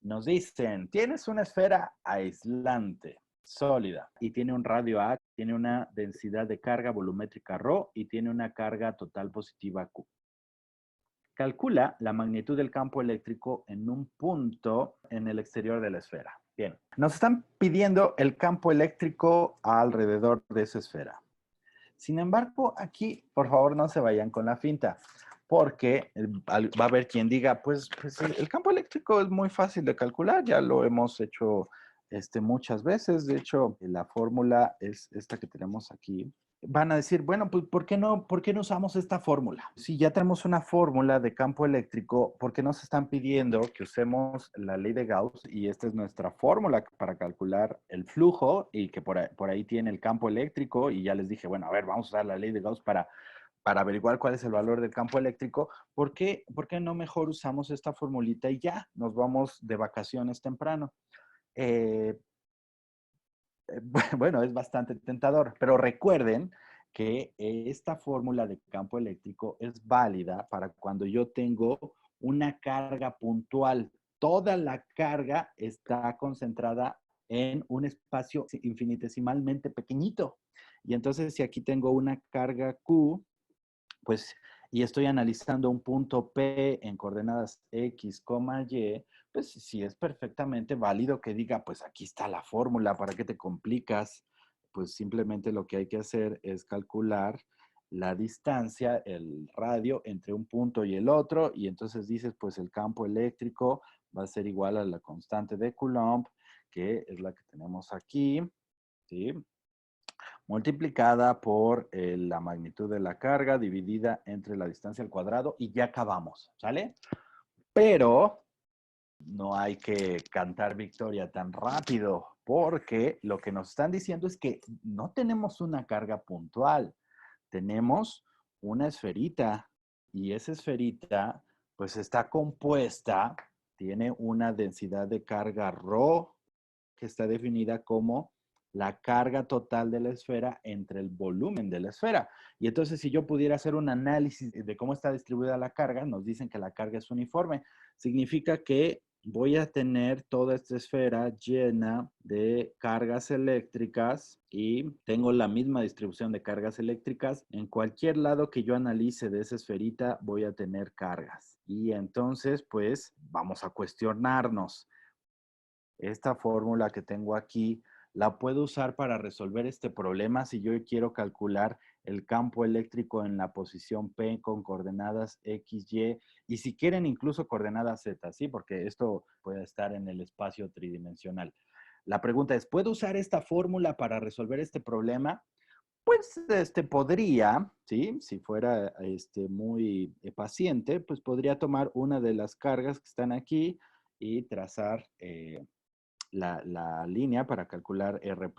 Nos dicen, tienes una esfera aislante, sólida, y tiene un radio A, tiene una densidad de carga volumétrica ρ y tiene una carga total positiva Q. Calcula la magnitud del campo eléctrico en un punto en el exterior de la esfera. Bien, nos están pidiendo el campo eléctrico alrededor de esa esfera. Sin embargo, aquí, por favor, no se vayan con la finta, porque va a haber quien diga, pues el campo eléctrico es muy fácil de calcular, ya lo hemos hecho muchas veces. De hecho, la fórmula es esta que tenemos aquí. Van a decir, bueno, pues por qué no usamos esta fórmula? Si ya tenemos una fórmula de campo eléctrico, ¿por qué nos están pidiendo que usemos la ley de Gauss? Y esta es nuestra fórmula para calcular el flujo y que por ahí tiene el campo eléctrico. Y ya les dije, bueno, a ver, vamos a usar la ley de Gauss para averiguar cuál es el valor del campo eléctrico. ¿Por qué no mejor usamos esta formulita y ya nos vamos de vacaciones temprano? Eh, bueno, es bastante tentador, pero recuerden que esta fórmula de campo eléctrico es válida para cuando yo tengo una carga puntual. Toda la carga está concentrada en un espacio infinitesimalmente pequeñito. Y entonces, si aquí tengo una carga Q, pues, y estoy analizando un punto P en coordenadas X, Y, pues sí es perfectamente válido que diga, pues aquí está la fórmula, ¿para qué te complicas? Pues simplemente lo que hay que hacer es calcular la distancia, el radio entre un punto y el otro, y entonces dices, pues el campo eléctrico va a ser igual a la constante de Coulomb, que es la que tenemos aquí, ¿sí? Multiplicada por la magnitud de la carga dividida entre la distancia al cuadrado y ya acabamos, ¿sale? Pero no hay que cantar victoria tan rápido porque lo que nos están diciendo es que no tenemos una carga puntual, tenemos una esferita y esa esferita pues está compuesta, tiene una densidad de carga ρ que está definida como la carga total de la esfera entre el volumen de la esfera. Y entonces, si yo pudiera hacer un análisis de cómo está distribuida la carga, nos dicen que la carga es uniforme. Significa que voy a tener toda esta esfera llena de cargas eléctricas y tengo la misma distribución de cargas eléctricas. En cualquier lado que yo analice de esa esferita, voy a tener cargas. Y entonces, pues, vamos a cuestionarnos. Esta fórmula que tengo aquí la puedo usar para resolver este problema si yo quiero calcular el campo eléctrico en la posición P con coordenadas X, y si quieren incluso coordenadas Z, ¿sí? Porque esto puede estar en el espacio tridimensional. La pregunta es, ¿puedo usar esta fórmula para resolver este problema? Pues podría, ¿sí? Si fuera muy paciente, pues podría tomar una de las cargas que están aquí y trazar la línea para calcular R'.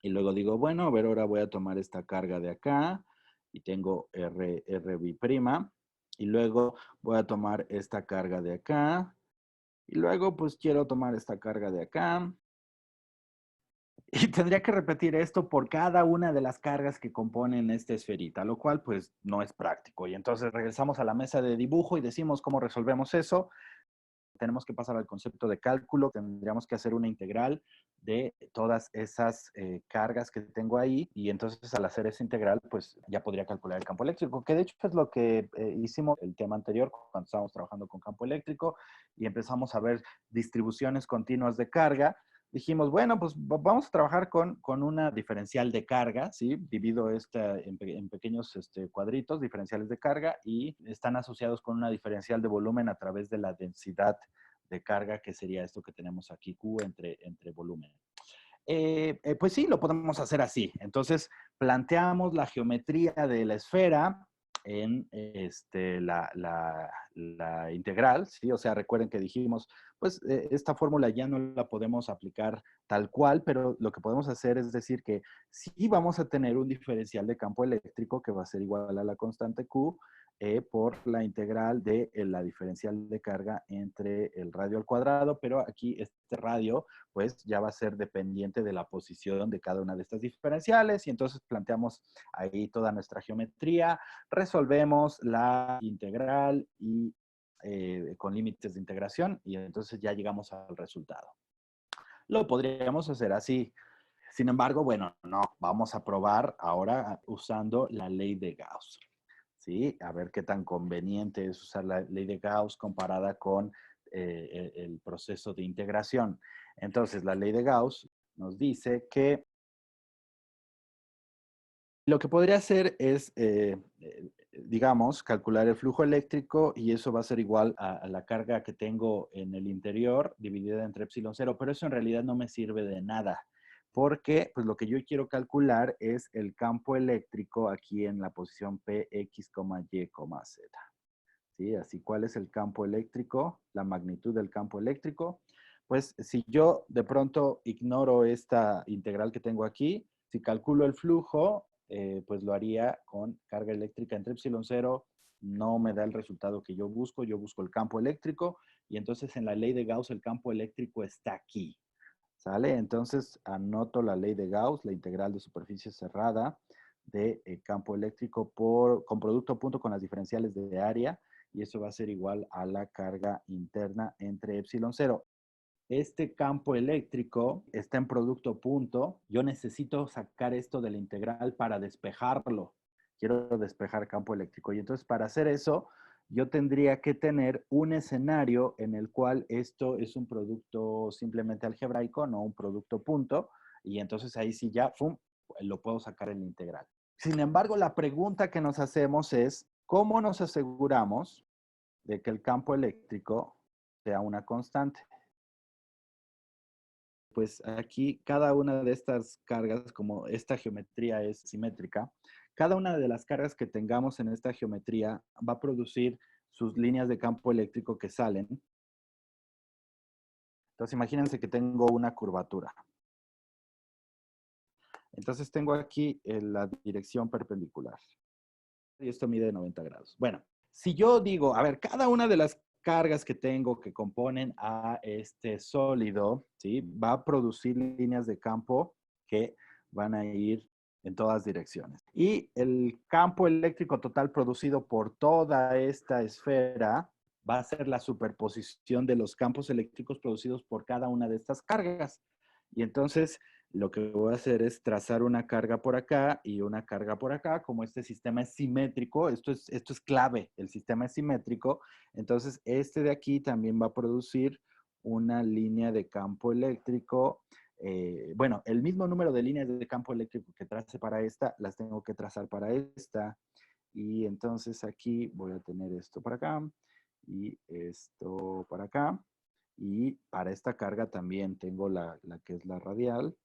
Y luego digo, bueno, a ver, ahora voy a tomar esta carga de acá y tengo RB'. Y luego voy a tomar esta carga de acá. Y luego pues quiero tomar esta carga de acá. Y tendría que repetir esto por cada una de las cargas que componen esta esferita, lo cual pues no es práctico. Y entonces regresamos a la mesa de dibujo y decimos cómo resolvemos eso. Tenemos que pasar al concepto de cálculo, tendríamos que hacer una integral de todas esas cargas que tengo ahí, y entonces al hacer esa integral, pues ya podría calcular el campo eléctrico, que de hecho es lo que hicimos el tema anterior cuando estábamos trabajando con campo eléctrico y empezamos a ver distribuciones continuas de carga. Dijimos, bueno, pues vamos a trabajar con una diferencial de carga, ¿sí? Divido esta en pequeños cuadritos, diferenciales de carga, y están asociados con una diferencial de volumen a través de la densidad de carga, que sería esto que tenemos aquí, Q entre volumen. Pues sí, lo podemos hacer así. Entonces, planteamos la geometría de la esfera en la integral, ¿sí? O sea, recuerden que dijimos, pues esta fórmula ya no la podemos aplicar tal cual, pero lo que podemos hacer es decir que sí vamos a tener un diferencial de campo eléctrico que va a ser igual a la constante Q por la integral de la diferencial de carga entre el radio al cuadrado, pero aquí este radio pues ya va a ser dependiente de la posición de cada una de estas diferenciales, y entonces planteamos ahí toda nuestra geometría, resolvemos la integral y con límites de integración y entonces ya llegamos al resultado. Lo podríamos hacer así. Sin embargo, bueno, no, vamos a probar ahora usando la ley de Gauss. ¿Sí? A ver qué tan conveniente es usar la ley de Gauss comparada con el proceso de integración. Entonces, la ley de Gauss nos dice que lo que podría hacer es, digamos, calcular el flujo eléctrico y eso va a ser igual a la carga que tengo en el interior dividida entre epsilon cero, pero eso en realidad no me sirve de nada porque pues lo que yo quiero calcular es el campo eléctrico aquí en la posición P, X, Y, Z. ¿Sí? Así, ¿cuál es el campo eléctrico? La magnitud del campo eléctrico. Pues si yo de pronto ignoro esta integral que tengo aquí, si calculo el flujo, pues lo haría con carga eléctrica entre epsilon cero, no me da el resultado que yo busco el campo eléctrico y entonces en la ley de Gauss el campo eléctrico está aquí. ¿Sale? Entonces anoto la ley de Gauss, la integral de superficie cerrada de campo eléctrico con producto punto con las diferenciales de área y eso va a ser igual a la carga interna entre epsilon cero. Este campo eléctrico está en producto punto. Yo necesito sacar esto de la integral para despejarlo. Quiero despejar campo eléctrico. Y entonces para hacer eso, yo tendría que tener un escenario en el cual esto es un producto simplemente algebraico, no un producto punto. Y entonces ahí sí ya, ¡fum!, lo puedo sacar en la integral. Sin embargo, la pregunta que nos hacemos es, ¿cómo nos aseguramos de que el campo eléctrico sea una constante? Pues aquí cada una de estas cargas, como esta geometría es simétrica, cada una de las cargas que tengamos en esta geometría va a producir sus líneas de campo eléctrico que salen. Entonces imagínense que tengo una curvatura. Entonces tengo aquí la dirección perpendicular. Y esto mide 90 grados. Bueno, si yo digo, a ver, cada una de las cargas que tengo que componen a este sólido, ¿sí? Va a producir líneas de campo que van a ir en todas direcciones. Y el campo eléctrico total producido por toda esta esfera va a ser la superposición de los campos eléctricos producidos por cada una de estas cargas. Y entonces lo que voy a hacer es trazar una carga por acá y una carga por acá. Como este sistema es simétrico, esto es clave, el sistema es simétrico, entonces este de aquí también va a producir una línea de campo eléctrico. Bueno, el mismo número de líneas de campo eléctrico que trace para esta, las tengo que trazar para esta. Y entonces aquí voy a tener esto para acá y esto para acá. Y para esta carga también tengo la que es la radial.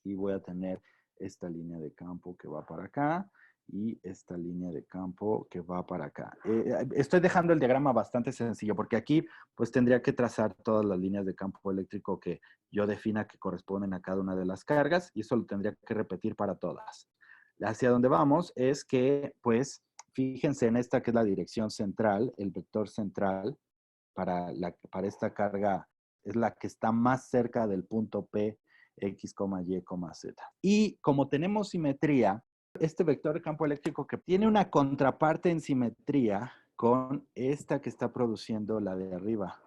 Y voy a tener esta línea de campo que va para acá y esta línea de campo que va para acá. Estoy dejando el diagrama bastante sencillo porque aquí pues tendría que trazar todas las líneas de campo eléctrico que yo defina que corresponden a cada una de las cargas y eso lo tendría que repetir para todas. Hacia donde vamos es que pues fíjense en esta que es la dirección central, el vector central para esta carga es la que está más cerca del punto P, X, Y, Z. Y como tenemos simetría, este vector de campo eléctrico que tiene una contraparte en simetría con esta que está produciendo la de arriba.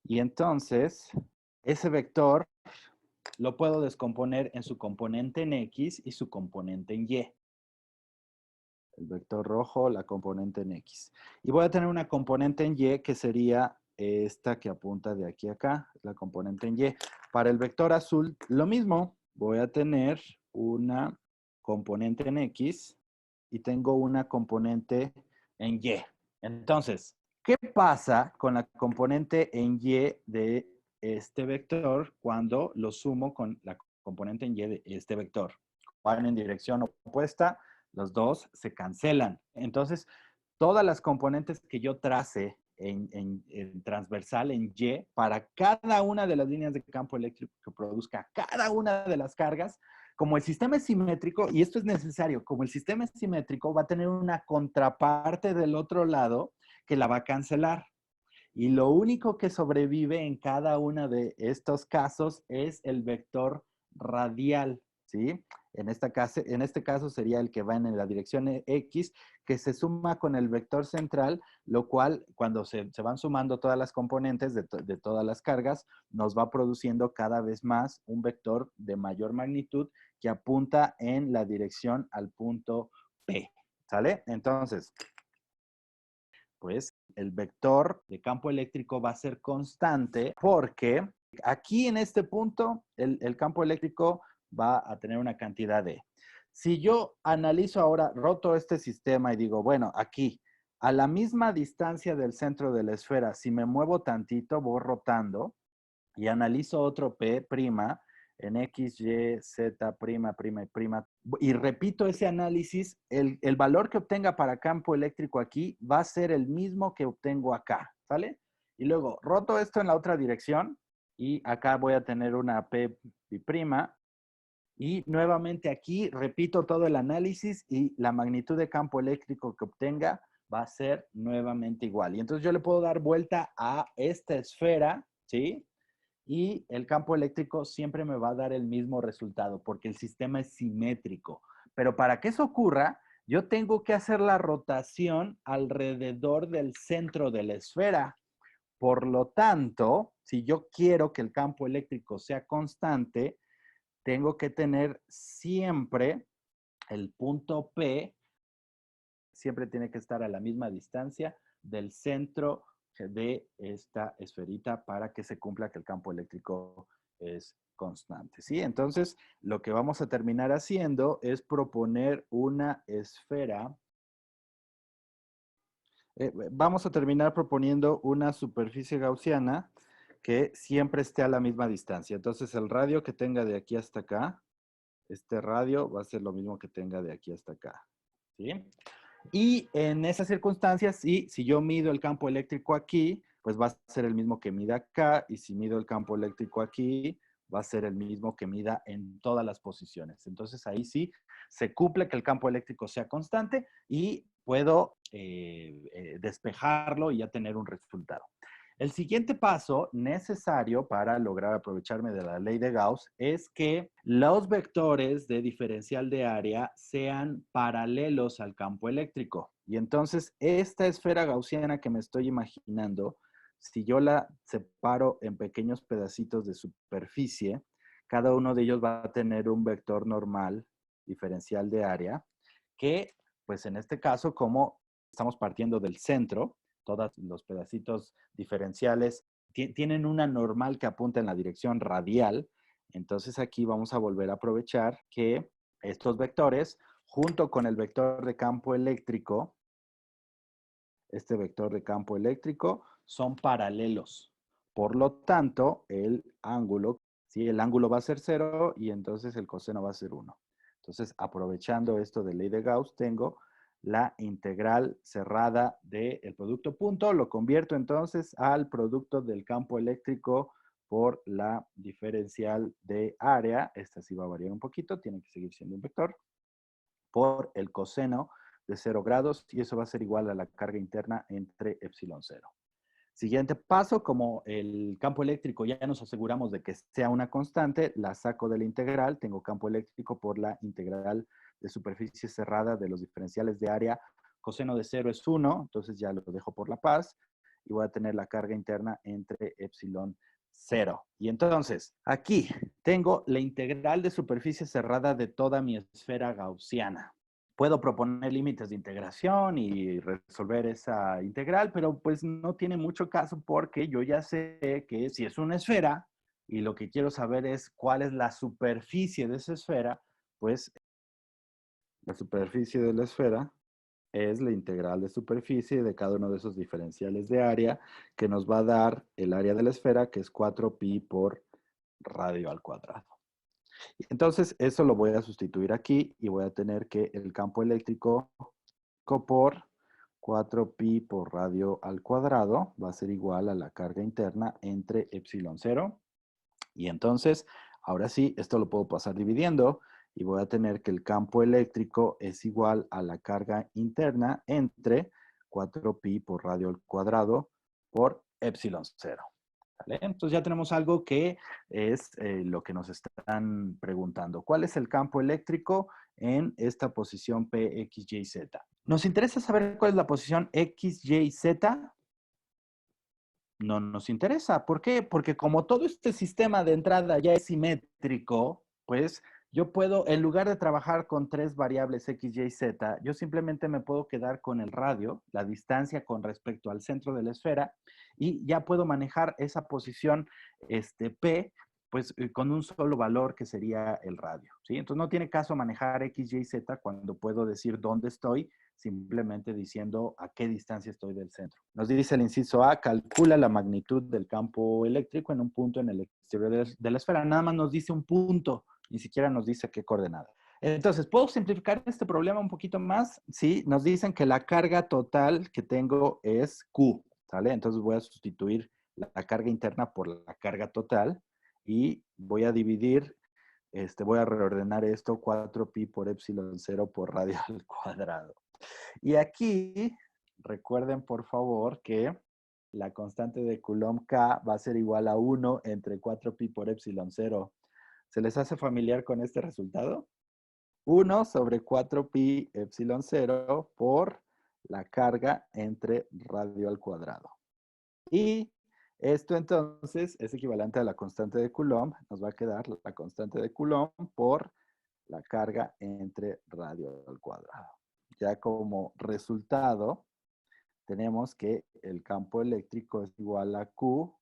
Y entonces, ese vector lo puedo descomponer en su componente en X y su componente en Y. El vector rojo, la componente en X. Y voy a tener una componente en Y que sería esta que apunta de aquí a acá, la componente en Y. Para el vector azul, lo mismo. Voy a tener una componente en X y tengo una componente en Y. Entonces, ¿qué pasa con la componente en Y de este vector cuando lo sumo con la componente en Y de este vector? Van en dirección opuesta, los dos se cancelan. Entonces, todas las componentes que yo trace en transversal, en Y, para cada una de las líneas de campo eléctrico que produzca cada una de las cargas, como el sistema es simétrico, y esto es necesario, como el sistema es simétrico, va a tener una contraparte del otro lado que la va a cancelar. Y lo único que sobrevive en cada uno de estos casos es el vector radial. ¿sí? En este caso sería el que va en la dirección X, que se suma con el vector central, lo cual cuando se van sumando todas las componentes de todas las cargas, nos va produciendo cada vez más un vector de mayor magnitud que apunta en la dirección al punto P, ¿sale? Entonces, pues el vector de campo eléctrico va a ser constante porque aquí en este punto el campo eléctrico va a tener una cantidad de. Si yo analizo ahora, roto este sistema y digo, bueno, aquí, a la misma distancia del centro de la esfera, si me muevo tantito, voy rotando y analizo otro P' en X, Y, Z', prima, y prima, y repito ese análisis, el valor que obtenga para campo eléctrico aquí va a ser el mismo que obtengo acá, ¿sale? Y luego roto esto en la otra dirección y acá voy a tener una P' y nuevamente aquí repito todo el análisis y la magnitud de campo eléctrico que obtenga va a ser nuevamente igual. Y entonces yo le puedo dar vuelta a esta esfera, ¿sí? Y el campo eléctrico siempre me va a dar el mismo resultado porque el sistema es simétrico. Pero para que eso ocurra, yo tengo que hacer la rotación alrededor del centro de la esfera. Por lo tanto, si yo quiero que el campo eléctrico sea constante, tengo que tener siempre el punto P, siempre tiene que estar a la misma distancia del centro de esta esferita para que se cumpla que el campo eléctrico es constante, ¿sí? Entonces, lo que vamos a terminar haciendo es proponer una esfera. Vamos a terminar proponiendo una superficie gaussiana que siempre esté a la misma distancia. Entonces, el radio que tenga de aquí hasta acá, este radio va a ser lo mismo que tenga de aquí hasta acá, ¿sí? Y en esas circunstancias, sí, si yo mido el campo eléctrico aquí, pues va a ser el mismo que mida acá, y si mido el campo eléctrico aquí, va a ser el mismo que mida en todas las posiciones. Entonces ahí sí se cumple que el campo eléctrico sea constante y puedo despejarlo y ya tener un resultado. El siguiente paso necesario para lograr aprovecharme de la ley de Gauss es que los vectores de diferencial de área sean paralelos al campo eléctrico. Y entonces esta esfera gaussiana que me estoy imaginando, si yo la separo en pequeños pedacitos de superficie, cada uno de ellos va a tener un vector normal diferencial de área que, pues en este caso, como estamos partiendo del centro, todos los pedacitos diferenciales tienen una normal que apunta en la dirección radial. Entonces aquí vamos a volver a aprovechar que estos vectores, junto con el vector de campo eléctrico, este vector de campo eléctrico, son paralelos. Por lo tanto, el ángulo, ¿sí? El ángulo va a ser 0 y entonces el coseno va a ser 1. Entonces, aprovechando esto de ley de Gauss, tengo la integral cerrada del producto punto. Lo convierto entonces al producto del campo eléctrico por la diferencial de área. Esta sí va a variar un poquito, tiene que seguir siendo un vector, por el coseno de 0 grados y eso va a ser igual a la carga interna entre epsilon 0. Siguiente paso, como el campo eléctrico ya nos aseguramos de que sea una constante, la saco de la integral, tengo campo eléctrico por la integral de superficie cerrada de los diferenciales de área, coseno de 0 es 1, entonces ya lo dejo por la paz, y voy a tener la carga interna entre epsilon 0. Y entonces, aquí tengo la integral de superficie cerrada de toda mi esfera gaussiana. Puedo proponer límites de integración y resolver esa integral, pero pues no tiene mucho caso porque yo ya sé que si es una esfera y lo que quiero saber es cuál es la superficie de esa esfera, pues la superficie de la esfera es la integral de superficie de cada uno de esos diferenciales de área que nos va a dar el área de la esfera, que es 4pi por radio al cuadrado. Entonces, eso lo voy a sustituir aquí y voy a tener que el campo eléctrico por 4pi por radio al cuadrado va a ser igual a la carga interna entre epsilon 0. Y entonces, ahora sí, esto lo puedo pasar dividiendo y voy a tener que el campo eléctrico es igual a la carga interna entre 4pi por radio al cuadrado por epsilon 0. ¿Vale? Entonces ya tenemos algo que es lo que nos están preguntando. ¿Cuál es el campo eléctrico en esta posición P, X, Y, Z? ¿Nos interesa saber cuál es la posición X, Y, Z? No nos interesa. ¿Por qué? Porque como todo este sistema de entrada ya es simétrico, pues yo puedo, en lugar de trabajar con tres variables X, Y, Z, yo simplemente me puedo quedar con el radio, la distancia con respecto al centro de la esfera, y ya puedo manejar esa posición P, pues con un solo valor que sería el radio, ¿sí? Entonces no tiene caso manejar X, Y, Z cuando puedo decir dónde estoy, simplemente diciendo a qué distancia estoy del centro. Nos dice el inciso A, calcula la magnitud del campo eléctrico en un punto en el exterior de la esfera. Nada más nos dice un punto, ni siquiera nos dice qué coordenada. Entonces, ¿puedo simplificar este problema un poquito más? Sí, nos dicen que la carga total que tengo es Q, ¿sale? Entonces voy a sustituir la carga interna por la carga total y voy a dividir, voy a reordenar esto, 4pi por epsilon 0 por radio al cuadrado. Y aquí, recuerden por favor que la constante de Coulomb K va a ser igual a 1 entre 4pi por epsilon 0. ¿Se les hace familiar con este resultado? 1 sobre 4pi epsilon 0 por la carga entre radio al cuadrado. Y esto entonces es equivalente a la constante de Coulomb. Nos va a quedar la constante de Coulomb por la carga entre radio al cuadrado. Ya como resultado, tenemos que el campo eléctrico es igual a Q,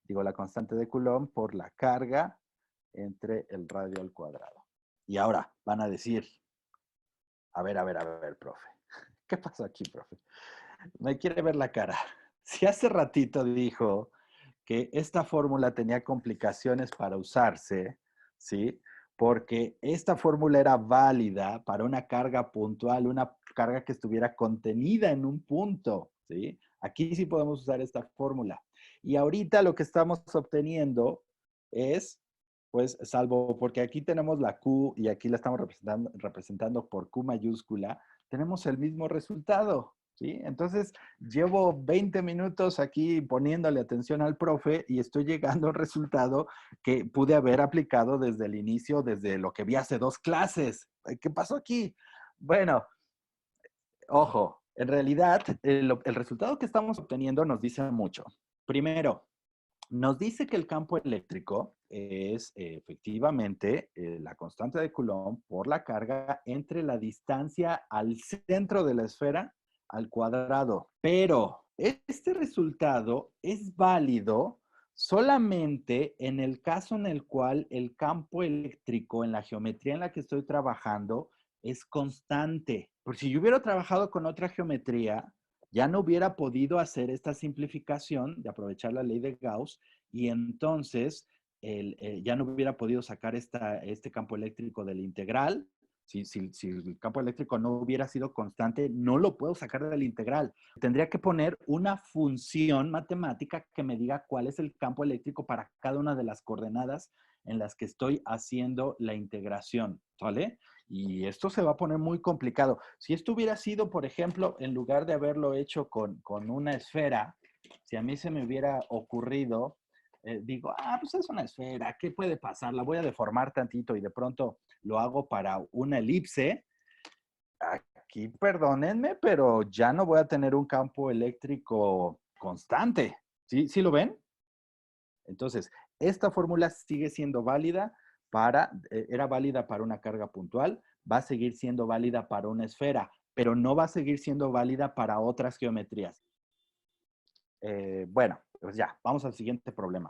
digo la constante de Coulomb, por la carga entre el radio al cuadrado. Y ahora van a decir, a ver, profe. ¿Qué pasó aquí, profe? Me quiere ver la cara. Si hace ratito dijo que esta fórmula tenía complicaciones para usarse, ¿sí? Porque esta fórmula era válida para una carga puntual, una carga que estuviera contenida en un punto, ¿sí? Aquí sí podemos usar esta fórmula. Y ahorita lo que estamos obteniendo es, pues, salvo porque aquí tenemos la Q y aquí la estamos representando por Q mayúscula, tenemos el mismo resultado, ¿sí? Entonces, llevo 20 minutos aquí poniéndole atención al profe y estoy llegando al resultado que pude haber aplicado desde el inicio, desde lo que vi hace 2 clases. ¿Qué pasó aquí? Bueno, ojo, en realidad el resultado que estamos obteniendo nos dice mucho. Primero, nos dice que el campo eléctrico es efectivamente la constante de Coulomb por la carga entre la distancia al centro de la esfera al cuadrado. Pero este resultado es válido solamente en el caso en el cual el campo eléctrico en la geometría en la que estoy trabajando es constante. Por si yo hubiera trabajado con otra geometría, ya no hubiera podido hacer esta simplificación de aprovechar la ley de Gauss y entonces ya no hubiera podido sacar este campo eléctrico del integral. Si el campo eléctrico no hubiera sido constante, no lo puedo sacar del integral. Tendría que poner una función matemática que me diga cuál es el campo eléctrico para cada una de las coordenadas en las que estoy haciendo la integración, ¿vale? Y esto se va a poner muy complicado. Si esto hubiera sido, por ejemplo, en lugar de haberlo hecho con una esfera, si a mí se me hubiera ocurrido, digo, pues es una esfera, ¿qué puede pasar? La voy a deformar tantito y de pronto lo hago para una elipse. Aquí, perdónenme, pero ya no voy a tener un campo eléctrico constante. ¿Sí, sí lo ven? Entonces, esta fórmula sigue siendo válida era válida para una carga puntual, va a seguir siendo válida para una esfera, pero no va a seguir siendo válida para otras geometrías. Bueno, pues ya, vamos al siguiente problema.